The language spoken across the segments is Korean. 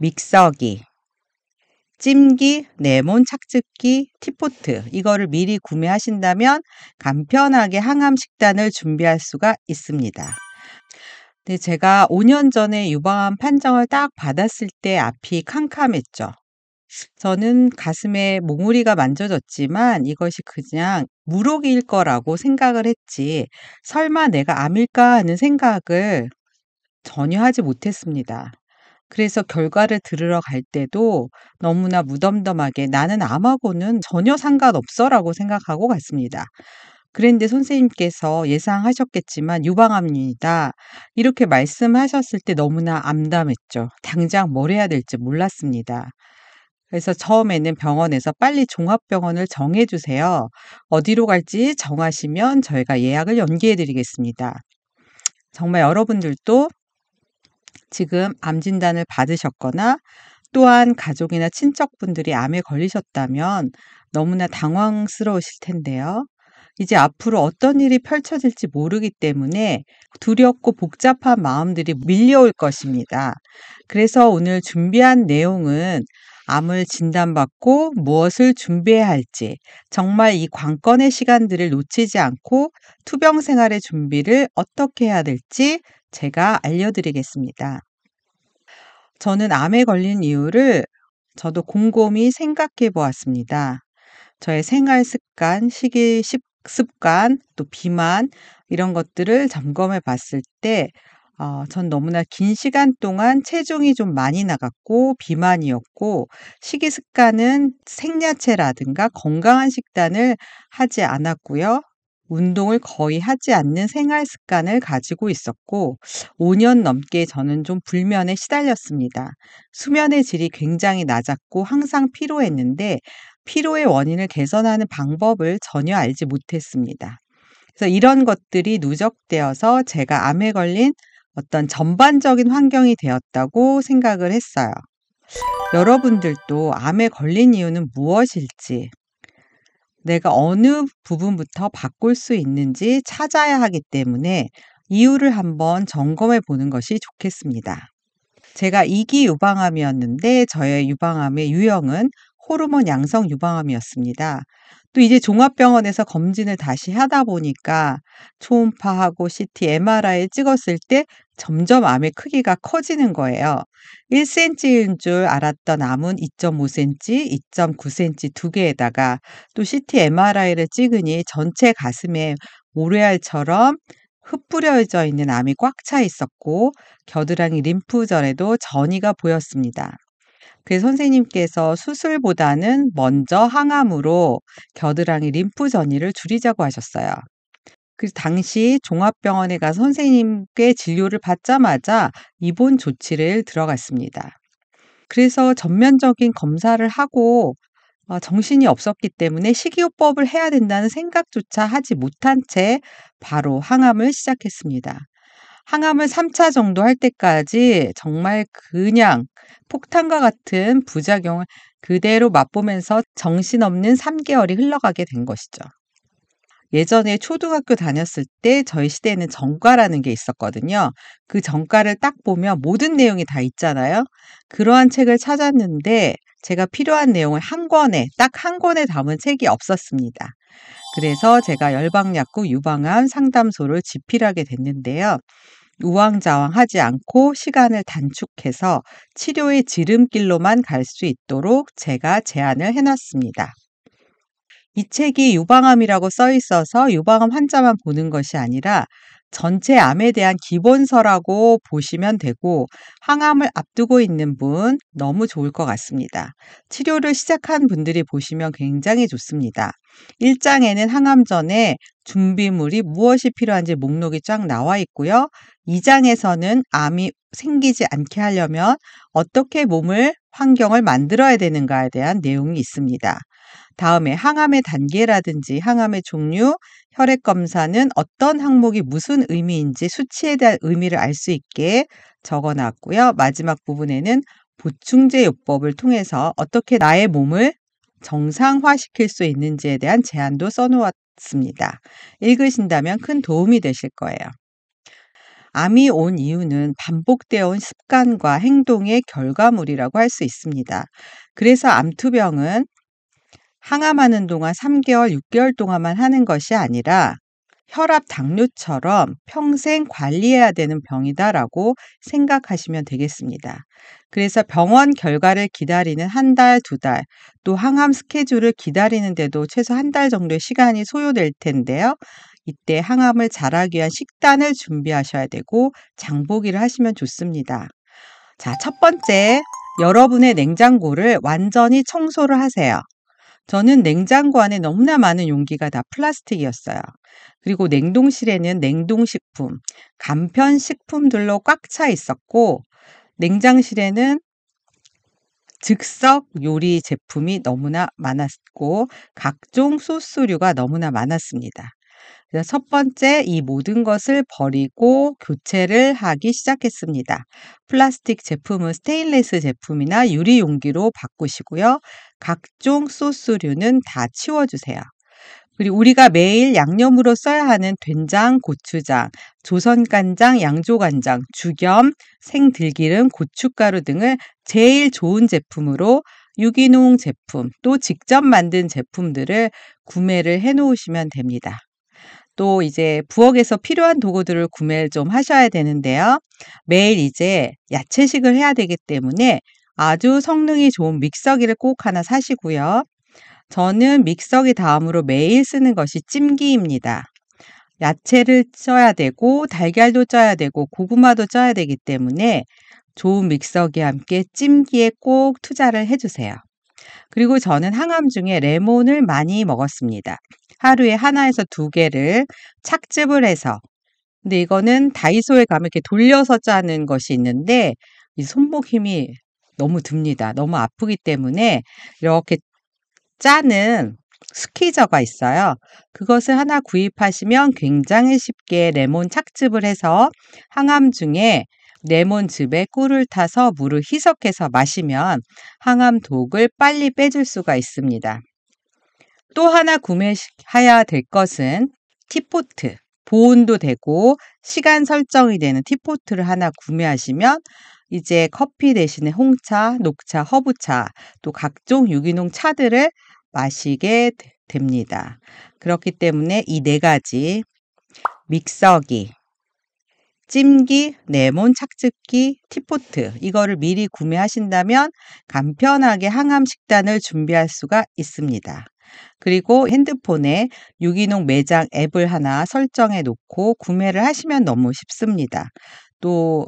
믹서기, 찜기, 레몬 착즙기, 티포트 이거를 미리 구매하신다면 간편하게 항암 식단을 준비할 수가 있습니다. 근데 제가 5년 전에 유방암 판정을 딱 받았을 때 앞이 캄캄했죠. 저는 가슴에 몽우리가 만져졌지만 이것이 그냥 물혹일 거라고 생각을 했지, 설마 내가 암일까 하는 생각을 전혀 하지 못했습니다. 그래서 결과를 들으러 갈 때도 너무나 무덤덤하게 나는 암하고는 전혀 상관없어라고 생각하고 갔습니다. 그런데 선생님께서 예상하셨겠지만 유방암입니다, 이렇게 말씀하셨을 때 너무나 암담했죠. 당장 뭘 해야 될지 몰랐습니다. 그래서 처음에는 병원에서 빨리 종합병원을 정해주세요, 어디로 갈지 정하시면 저희가 예약을 연기해 드리겠습니다. 정말 여러분들도 지금 암 진단을 받으셨거나 또한 가족이나 친척분들이 암에 걸리셨다면 너무나 당황스러우실 텐데요. 이제 앞으로 어떤 일이 펼쳐질지 모르기 때문에 두렵고 복잡한 마음들이 밀려올 것입니다. 그래서 오늘 준비한 내용은 암을 진단받고 무엇을 준비해야 할지, 정말 이 관건의 시간들을 놓치지 않고 투병 생활의 준비를 어떻게 해야 될지 제가 알려드리겠습니다. 저는 암에 걸린 이유를 저도 곰곰이 생각해 보았습니다. 저의 생활 습관, 식이 습관, 또 비만 이런 것들을 점검해 봤을 때 전 너무나 긴 시간 동안 체중이 좀 많이 나갔고 비만이었고, 식이 습관은 생야채라든가 건강한 식단을 하지 않았고요. 운동을 거의 하지 않는 생활 습관을 가지고 있었고 5년 넘게 저는 좀 불면에 시달렸습니다. 수면의 질이 굉장히 낮았고 항상 피로했는데 피로의 원인을 개선하는 방법을 전혀 알지 못했습니다. 그래서 이런 것들이 누적되어서 제가 암에 걸린 어떤 전반적인 환경이 되었다고 생각을 했어요. 여러분들도 암에 걸린 이유는 무엇일지, 내가 어느 부분부터 바꿀 수 있는지 찾아야 하기 때문에 이유를 한번 점검해 보는 것이 좋겠습니다. 제가 2기 유방암이었는데 저의 유방암의 유형은 호르몬 양성 유방암이었습니다. 또 이제 종합병원에서 검진을 다시 하다 보니까 초음파하고 CT, MRI를 찍었을 때 점점 암의 크기가 커지는 거예요. 1cm인 줄 알았던 암은 2.5cm, 2.9cm 두 개에다가 또 CT, MRI를 찍으니 전체 가슴에 모래알처럼 흩뿌려져 있는 암이 꽉 차 있었고 겨드랑이 림프절에도 전이가 보였습니다. 그래서 선생님께서 수술보다는 먼저 항암으로 겨드랑이 림프 전이를 줄이자고 하셨어요. 그래서 당시 종합병원에 가서 선생님께 진료를 받자마자 입원 조치를 들어갔습니다. 그래서 전면적인 검사를 하고 정신이 없었기 때문에 식이요법을 해야 된다는 생각조차 하지 못한 채 바로 항암을 시작했습니다. 항암을 3차 정도 할 때까지 정말 그냥 폭탄과 같은 부작용을 그대로 맛보면서 정신없는 3개월이 흘러가게 된 것이죠. 예전에 초등학교 다녔을 때 저희 시대에는 전과라는 게 있었거든요. 그 전과를 딱 보면 모든 내용이 다 있잖아요. 그러한 책을 찾았는데 제가 필요한 내용을 딱 한 권에 담은 책이 없었습니다. 그래서 제가 열방약국 유방암 상담소를 집필하게 됐는데요. 우왕좌왕하지 않고 시간을 단축해서 치료의 지름길로만 갈 수 있도록 제가 제안을 해놨습니다. 이 책이 유방암이라고 써 있어서 유방암 환자만 보는 것이 아니라 전체 암에 대한 기본서라고 보시면 되고, 항암을 앞두고 있는 분 너무 좋을 것 같습니다. 치료를 시작한 분들이 보시면 굉장히 좋습니다. 1장에는 항암 전에 준비물이 무엇이 필요한지 목록이 쫙 나와 있고요. 2장에서는 암이 생기지 않게 하려면 어떻게 환경을 만들어야 되는가에 대한 내용이 있습니다. 다음에 항암의 단계라든지 항암의 종류, 혈액 검사는 어떤 항목이 무슨 의미인지 수치에 대한 의미를 알 수 있게 적어놨고요. 마지막 부분에는 보충제 요법을 통해서 어떻게 나의 몸을 정상화시킬 수 있는지에 대한 제안도 써놓았습니다. 읽으신다면 큰 도움이 되실 거예요. 암이 온 이유는 반복되어 온 습관과 행동의 결과물이라고 할 수 있습니다. 그래서 암투병은 항암하는 동안 3개월, 6개월 동안만 하는 것이 아니라 혈압, 당뇨처럼 평생 관리해야 되는 병이다라고 생각하시면 되겠습니다. 그래서 병원 결과를 기다리는 1달, 2달, 또 항암 스케줄을 기다리는데도 최소 1달 정도의 시간이 소요될 텐데요. 이때 항암을 잘하기 위한 식단을 준비하셔야 되고 장보기를 하시면 좋습니다. 자, 첫 번째, 여러분의 냉장고를 완전히 청소를 하세요. 저는 냉장고 안에 너무나 많은 용기가 다 플라스틱이었어요. 그리고 냉동실에는 냉동식품, 간편식품들로 꽉 차 있었고, 냉장실에는 즉석 요리 제품이 너무나 많았고, 각종 소스류가 너무나 많았습니다. 그래서 첫 번째, 이 모든 것을 버리고 교체를 하기 시작했습니다. 플라스틱 제품은 스테인리스 제품이나 유리 용기로 바꾸시고요. 각종 소스류는 다 치워주세요. 그리고 우리가 매일 양념으로 써야 하는 된장, 고추장, 조선간장, 양조간장, 죽염, 생들기름, 고춧가루 등을 제일 좋은 제품으로 유기농 제품, 또 직접 만든 제품들을 구매를 해 놓으시면 됩니다. 또 이제 부엌에서 필요한 도구들을 구매를 좀 하셔야 되는데요. 매일 이제 야채식을 해야 되기 때문에 아주 성능이 좋은 믹서기를 꼭 하나 사시고요. 저는 믹서기 다음으로 매일 쓰는 것이 찜기입니다. 야채를 쪄야 되고 달걀도 쪄야 되고 고구마도 쪄야 되기 때문에 좋은 믹서기와 함께 찜기에 꼭 투자를 해주세요. 그리고 저는 항암 중에 레몬을 많이 먹었습니다. 하루에 1에서 2개를 착즙을 해서, 근데 이거는 다이소에 가면 이렇게 돌려서 짜는 것이 있는데 이 손목 힘이 너무 듭니다. 너무 아프기 때문에 이렇게 짜는 스퀴저가 있어요. 그것을 하나 구입하시면 굉장히 쉽게 레몬 착즙을 해서 항암 중에 레몬즙에 꿀을 타서 물을 희석해서 마시면 항암 독을 빨리 빼줄 수가 있습니다. 또 하나 구매해야 될 것은 티포트. 보온도 되고 시간 설정이 되는 티포트를 하나 구매하시면 이제 커피 대신에 홍차, 녹차, 허브차, 또 각종 유기농 차들을 마시게 됩니다. 그렇기 때문에 이 4가지, 믹서기, 찜기, 레몬 착즙기, 티포트, 이거를 미리 구매하신다면 간편하게 항암 식단을 준비할 수가 있습니다. 그리고 핸드폰에 유기농 매장 앱을 하나 설정해 놓고 구매를 하시면 너무 쉽습니다. 또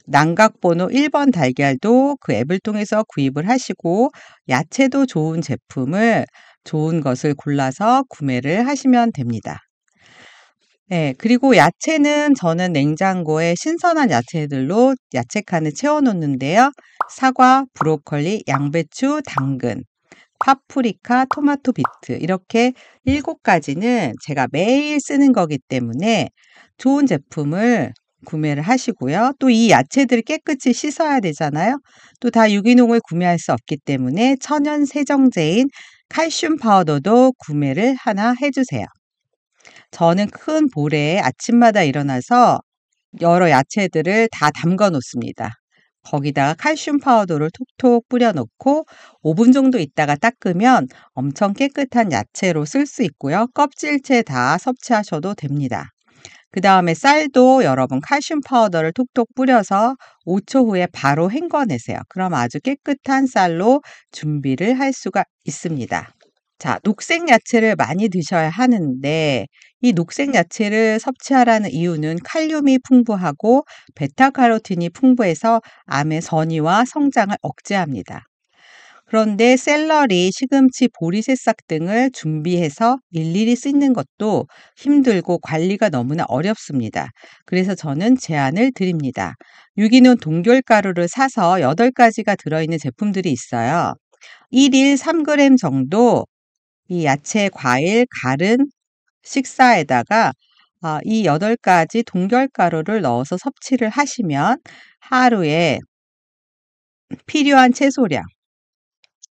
난각번호 1번 달걀도 그 앱을 통해서 구입을 하시고 야채도 좋은 제품을 좋은 것을 골라서 구매를 하시면 됩니다. 네, 그리고 야채는 저는 냉장고에 신선한 야채들로 야채 칸을 채워 놓는데요. 사과, 브로콜리, 양배추, 당근, 파프리카, 토마토, 비트 이렇게 7가지는 제가 매일 쓰는 거기 때문에 좋은 제품을 구매를 하시고요. 또 이 야채들을 깨끗이 씻어야 되잖아요. 또 다 유기농을 구매할 수 없기 때문에 천연 세정제인 칼슘 파우더도 구매를 하나 해주세요. 저는 큰 볼에 아침마다 일어나서 여러 야채들을 다 담가 놓습니다. 거기다가 칼슘 파우더를 톡톡 뿌려 놓고 5분 정도 있다가 닦으면 엄청 깨끗한 야채로 쓸 수 있고요. 껍질째 다 섭취하셔도 됩니다. 그 다음에 쌀도 여러분 칼슘 파우더를 톡톡 뿌려서 5초 후에 바로 헹궈내세요. 그럼 아주 깨끗한 쌀로 준비를 할 수가 있습니다. 자, 녹색 야채를 많이 드셔야 하는데 이 녹색 야채를 섭취하라는 이유는 칼륨이 풍부하고 베타카로틴이 풍부해서 암의 전이와 성장을 억제합니다. 그런데 샐러리, 시금치, 보리새싹 등을 준비해서 일일이 씻는 것도 힘들고 관리가 너무나 어렵습니다. 그래서 저는 제안을 드립니다. 유기농 동결가루를 사서 8가지가 들어있는 제품들이 있어요. 1일 3g 정도 이 야채, 과일, 갈은 식사에다가 이 8가지 동결가루를 넣어서 섭취를 하시면 하루에 필요한 채소량,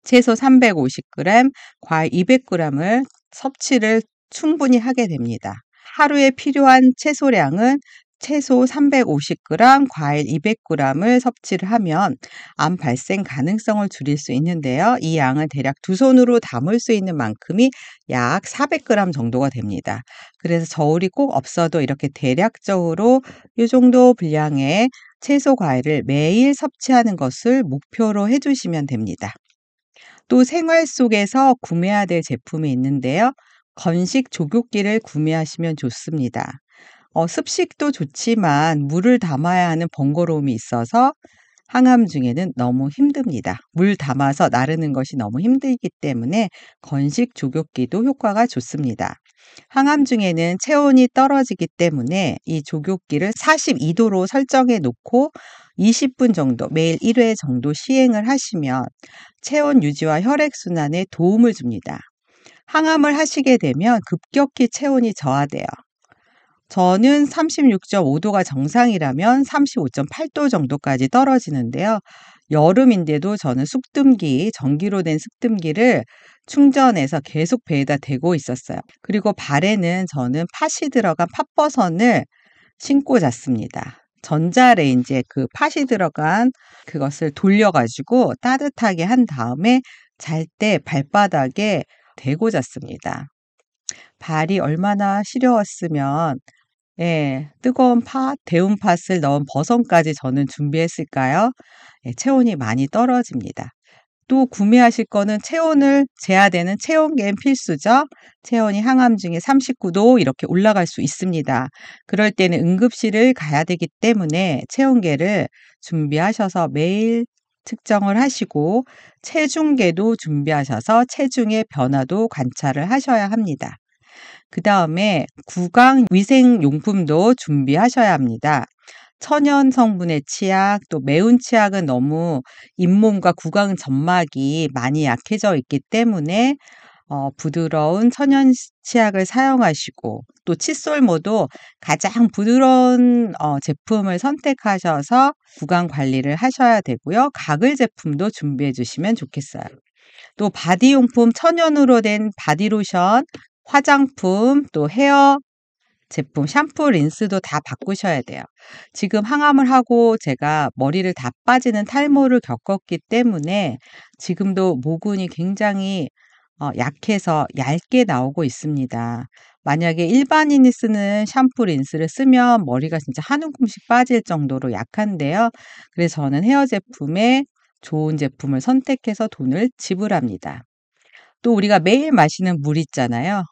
채소 350g, 과일 200g을 섭취를 충분히 하게 됩니다. 하루에 필요한 채소량은 채소 350g, 과일 200g을 섭취를 하면 암 발생 가능성을 줄일 수 있는데요. 이 양은 대략 두 손으로 담을 수 있는 만큼이 약 400g 정도가 됩니다. 그래서 저울이 꼭 없어도 이렇게 대략적으로 이 정도 분량의 채소, 과일을 매일 섭취하는 것을 목표로 해주시면 됩니다. 또 생활 속에서 구매해야 될 제품이 있는데요. 건식 조교기를 구매하시면 좋습니다. 습식도 좋지만 물을 담아야 하는 번거로움이 있어서 항암 중에는 너무 힘듭니다. 물 담아서 나르는 것이 너무 힘들기 때문에 건식 조교기도 효과가 좋습니다. 항암 중에는 체온이 떨어지기 때문에 이 조교기를 42도로 설정해 놓고 20분 정도 매일 1회 정도 시행을 하시면 체온 유지와 혈액순환에 도움을 줍니다. 항암을 하시게 되면 급격히 체온이 저하돼요. 저는 36.5도가 정상이라면 35.8도 정도까지 떨어지는데요. 여름인데도 저는 쑥뜸기, 전기로 된 쑥뜸기를 충전해서 계속 배에다 대고 있었어요. 그리고 발에는 저는 팥이 들어간 팥버선을 신고 잤습니다. 전자레인지에 그 팥이 들어간 그것을 돌려가지고 따뜻하게 한 다음에 잘 때 발바닥에 대고 잤습니다. 발이 얼마나 시려웠으면 뜨거운 팥, 데운 팥을 넣은 버선까지 저는 준비했을까요? 체온이 많이 떨어집니다. 또 구매하실 거는 체온을 재야 되는 체온계는 필수죠. 체온이 항암 중에 39도 이렇게 올라갈 수 있습니다. 그럴 때는 응급실을 가야 되기 때문에 체온계를 준비하셔서 매일 측정을 하시고 체중계도 준비하셔서 체중의 변화도 관찰을 하셔야 합니다. 그 다음에 구강 위생용품도 준비하셔야 합니다. 천연 성분의 치약, 또 매운 치약은 너무 잇몸과 구강 점막이 많이 약해져 있기 때문에 부드러운 천연 치약을 사용하시고 또 칫솔모도 가장 부드러운 제품을 선택하셔서 구강 관리를 하셔야 되고요. 가글 제품도 준비해 주시면 좋겠어요. 또 바디용품 천연으로 된 바디로션, 화장품, 또 헤어 제품, 샴푸, 린스도 다 바꾸셔야 돼요. 지금 항암을 하고 제가 머리를 다 빠지는 탈모를 겪었기 때문에 지금도 모근이 굉장히 약해서 얇게 나오고 있습니다. 만약에 일반인이 쓰는 샴푸, 린스를 쓰면 머리가 진짜 한 움큼씩 빠질 정도로 약한데요. 그래서 저는 헤어 제품에 좋은 제품을 선택해서 돈을 지불합니다. 또 우리가 매일 마시는 물 있잖아요.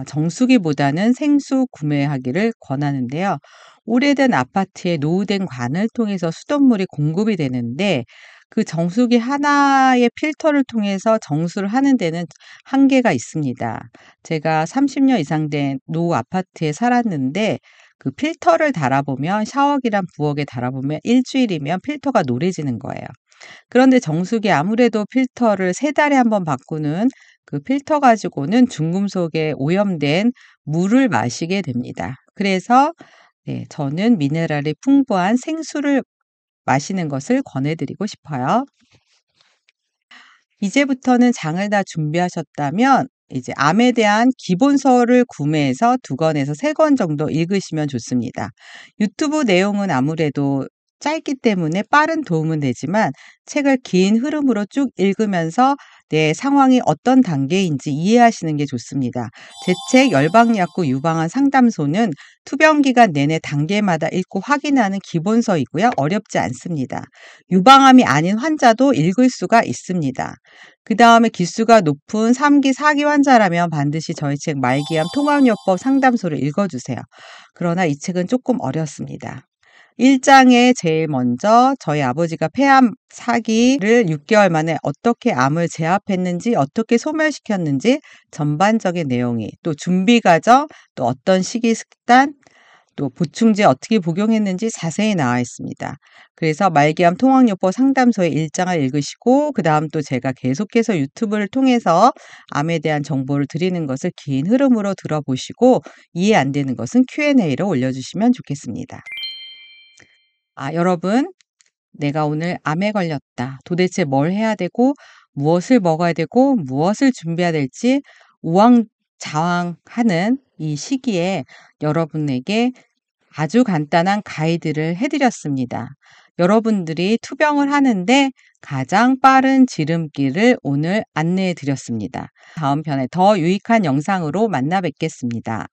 정수기보다는 생수 구매하기를 권하는데요. 오래된 아파트의 노후된 관을 통해서 수돗물이 공급이 되는데 그 정수기 하나의 필터를 통해서 정수를 하는 데는 한계가 있습니다. 제가 30년 이상 된 노후 아파트에 살았는데 그 필터를 달아보면 샤워기랑 부엌에 달아보면 일주일이면 필터가 노래지는 거예요. 그런데 정수기 아무래도 필터를 3달에 한 번 바꾸는 그 필터 가지고는 중금속에 오염된 물을 마시게 됩니다. 그래서 저는 미네랄이 풍부한 생수를 마시는 것을 권해드리고 싶어요. 이제부터는 장을 다 준비하셨다면 이제 암에 대한 기본서를 구매해서 2권에서 3권 정도 읽으시면 좋습니다. 유튜브 내용은 아무래도 짧기 때문에 빠른 도움은 되지만 책을 긴 흐름으로 쭉 읽으면서 내 상황이 어떤 단계인지 이해하시는 게 좋습니다. 제 책 열방약국 유방암 상담소는 투병 기간 내내 단계마다 읽고 확인하는 기본서이고요. 어렵지 않습니다. 유방암이 아닌 환자도 읽을 수가 있습니다. 그 다음에 기수가 높은 3기, 4기 환자라면 반드시 저희 책 말기암 통합요법 상담소를 읽어주세요. 그러나 이 책은 조금 어렵습니다. 1장에 제일 먼저 저희 아버지가 폐암 4기를 6개월 만에 어떻게 암을 제압했는지, 어떻게 소멸시켰는지 전반적인 내용이, 또 준비 과정, 또 어떤 식이 식단, 또 보충제 어떻게 복용했는지 자세히 나와 있습니다. 그래서 말기암 통합요법 상담소의 1장을 읽으시고 그 다음 또 제가 계속해서 유튜브를 통해서 암에 대한 정보를 드리는 것을 긴 흐름으로 들어보시고 이해 안 되는 것은 Q&A로 올려주시면 좋겠습니다. 여러분, 내가 오늘 암에 걸렸다. 도대체 뭘 해야 되고 무엇을 먹어야 되고 무엇을 준비해야 될지 우왕좌왕하는 이 시기에 여러분에게 아주 간단한 가이드를 해드렸습니다. 여러분들이 투병을 하는데 가장 빠른 지름길을 오늘 안내해 드렸습니다. 다음 편에 더 유익한 영상으로 만나 뵙겠습니다.